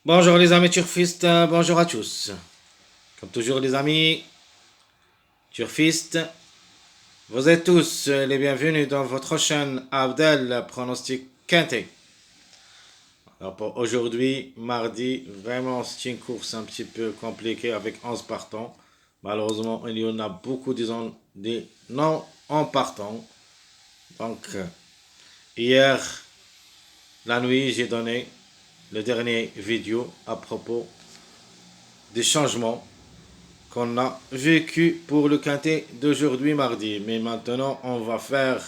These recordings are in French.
Bonjour les amis turfistes, bonjour à tous. Comme toujours les amis turfistes, vous êtes tous les bienvenus dans votre chaîne Abdel Pronostic Quintet. Alors pour aujourd'hui, mardi, vraiment c'est une course un petit peu compliquée avec 11 partants. Malheureusement, il y en a beaucoup des non en partant. Donc hier, la nuit, j'ai donné le dernier vidéo à propos des changements qu'on a vécu pour le quintet d'aujourd'hui mardi. Mais maintenant, on va faire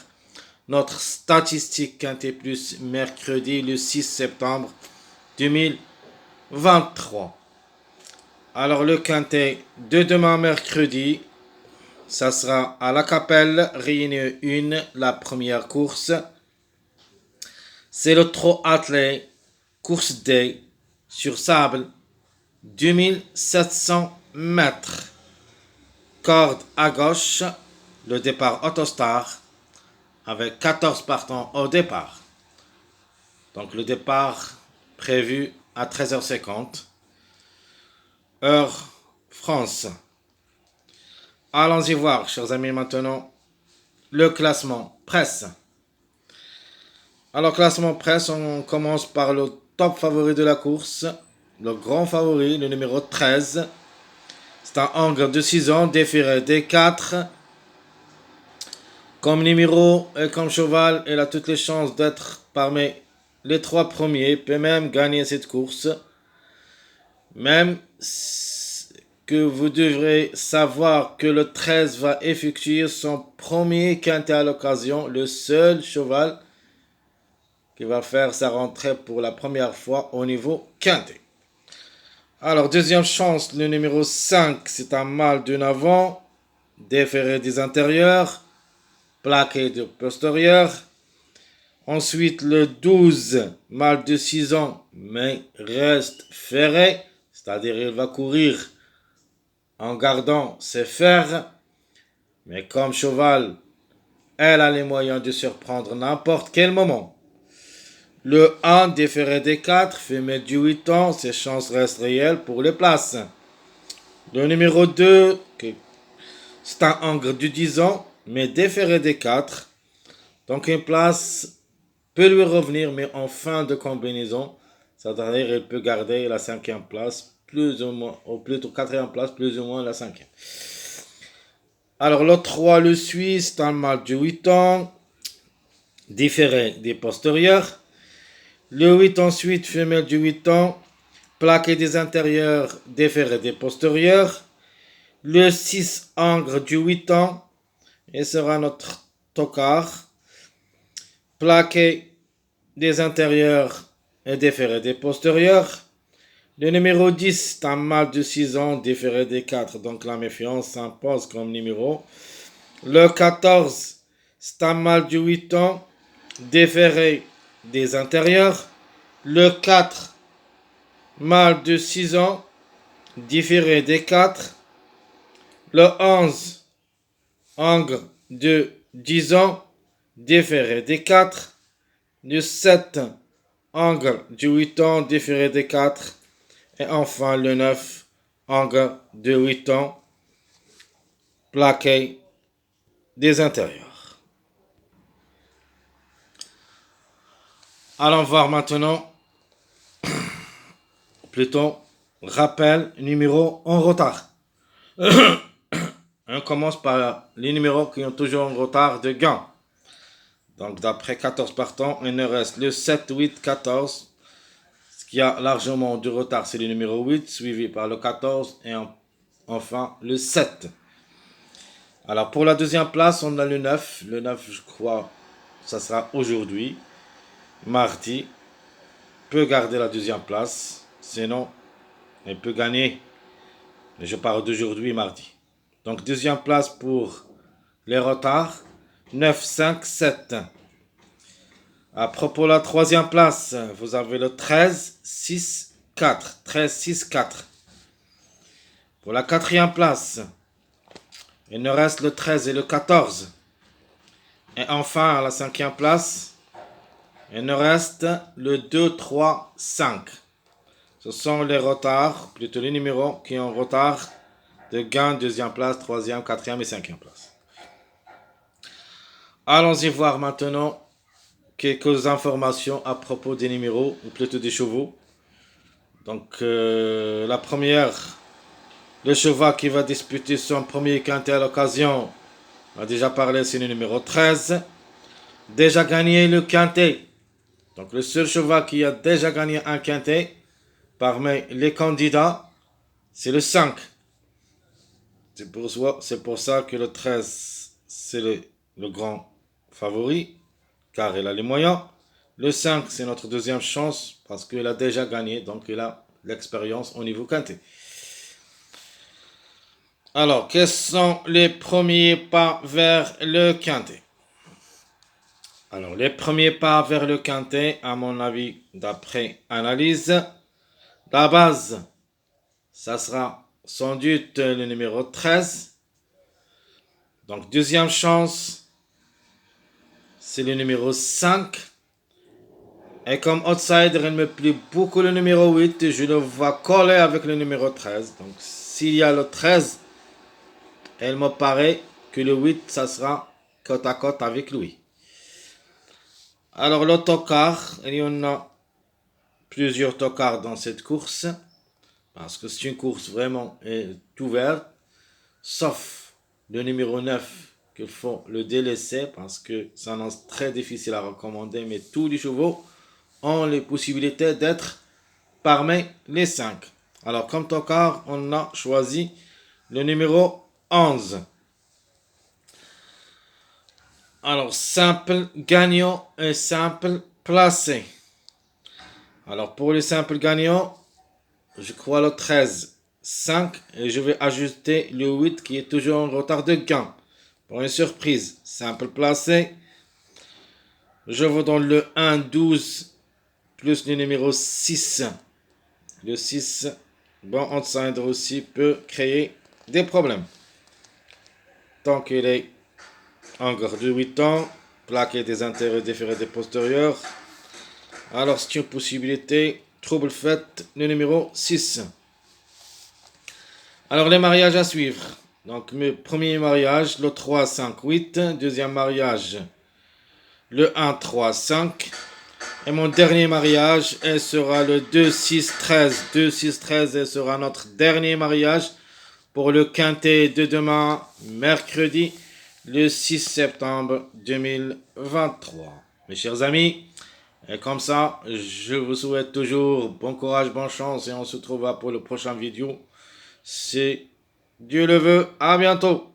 notre statistique quintet plus mercredi le 6 septembre 2023. Alors le quintet de demain mercredi, ça sera à la Capelle, Réunion 1, la première course. C'est le trot attelé, course D, sur sable, 2700 mètres. Corde à gauche, le départ Autostar avec 14 partants au départ. Donc le départ prévu à 13h50, heure France. Allons-y voir, chers amis, maintenant le classement presse. Alors classement presse, on commence par le top favori de la course, le grand favori, le numéro 13. C'est un Angre de 6 ans, déféré des 4. Comme numéro et comme cheval, il a toutes les chances d'être parmi les 3 premiers, peut même gagner cette course. Même que vous devrez savoir que le 13 va effectuer son premier quintet à l'occasion, le seul cheval qui va faire sa rentrée pour la première fois au niveau quintet. Alors, deuxième chance, le numéro 5, c'est un mâle d'un avant, déféré des intérieurs, plaqué de postérieur. Ensuite, le 12, mâle de 6 ans, mais reste ferré, c'est-à-dire il va courir en gardant ses fers. Mais comme cheval, elle a les moyens de surprendre n'importe quel moment. Le 1, déféré des 4, femelle du 8 ans, ses chances restent réelles pour les places. Le numéro 2, c'est un Angre du 10 ans, mais déféré des 4. Donc une place peut lui revenir, mais en fin de combinaison. C'est-à-dire il peut garder la 5e place, plus ou moins, ou plutôt 4e place, plus ou moins la 5e. Alors le 3 le suit, c'est un mâle de 8 ans, différé des postérieurs. Le 8 ensuite, femelle de 8 ans, plaqué des intérieurs, déféré des postérieurs. Le 6 Angre du 8 ans, et sera notre tocard, plaqué des intérieurs et déféré des postérieurs. Le numéro 10, c'est un mâle de 6 ans, déféré des 4, donc la méfiance s'impose comme numéro. Le 14, c'est un mâle de 8 ans, déféré des intérieurs. Le 4, mâle de 6 ans, différé des 4. Le 11, Angre de 10 ans, déféré des 4. Le 7, Angre de 8 ans, déféré des 4. Et enfin le 9, Angre de 8 ans, plaqué des intérieurs. Allons voir maintenant, plutôt, rappel numéro en retard. On commence par les numéros qui ont toujours en retard de gain. Donc d'après 14 partants, il ne reste le 7, 8, 14. Ce qui a largement du retard, c'est le numéro 8, suivi par le 14 et enfin le 7. Alors pour la deuxième place, on a le 9. Le 9, je crois, ça sera aujourd'hui, mardi. Peut garder la deuxième place, sinon il peut gagner. Mais je parle d'aujourd'hui, mardi. Donc deuxième place pour les retards, 9, 5, 7. À propos de la troisième place, vous avez le 13, 6, 4. 13, 6, 4. Pour la quatrième place, il ne reste le 13 et le 14. Et enfin, à la cinquième place, il ne reste le 2, 3, 5. ce sont les retards, plutôt les numéros qui ont retard de gain, deuxième place, troisième, quatrième et cinquième place. Allons-y voir maintenant quelques informations à propos des numéros, ou plutôt des chevaux. Donc, la première, le cheval qui va disputer son premier quintet à l'occasion, on a déjà parlé, c'est le numéro 13. Déjà gagné le quintet. Donc, le seul cheval qui a déjà gagné un quintet parmi les candidats, c'est le 5. C'est pour ça que le 13, c'est le grand favori, car il a les moyens. Le 5, c'est notre deuxième chance, parce qu'il a déjà gagné, donc il a l'expérience au niveau quintet. Alors, quels sont les premiers pas vers le quintet? Alors, les premiers pas vers le quintet, à mon avis, d'après analyse, la base, ça sera sans doute le numéro 13. Donc, deuxième chance, c'est le numéro 5. Et comme outsider, il me plaît beaucoup le numéro 8. Je le vois coller avec le numéro 13. Donc, s'il y a le 13, il me paraît que le 8, ça sera côte à côte avec lui. Alors, l'autocar, il y en a plusieurs tocars dans cette course. Parce que c'est une course vraiment ouverte. Sauf le numéro 9 qu'il faut le délaisser parce que ça annonce très difficile à recommander. Mais tous les chevaux ont les possibilités d'être parmi les 5. Alors, comme tocard, on a choisi le numéro 11. Alors, simple gagnant et simple placé. Alors, pour les simples gagnants, je crois le 13, 5, et je vais ajouter le 8 qui est toujours en retard de gain. Pour une surprise, simple placé. Je vous donne le 1, 12, plus le numéro 6. Le 6, bon, outsider aussi peut créer des problèmes. Tant qu'il est encore de 8 ans, plaqué des intérêts différés des postérieurs. Alors c'est une possibilité, trouble fait, le numéro 6. Alors les mariages à suivre. Donc mes premiers mariages, le 3, 5, 8. Deuxième mariage, le 1, 3, 5. Et mon dernier mariage, elle sera le 2, 6, 13. 2, 6, 13, elle sera notre dernier mariage pour le quintet de demain, mercredi, le 6 septembre 2023. Mes chers amis, et comme ça, je vous souhaite toujours bon courage, bonne chance et on se retrouvera pour le prochain vidéo. Si Dieu le veut, à bientôt.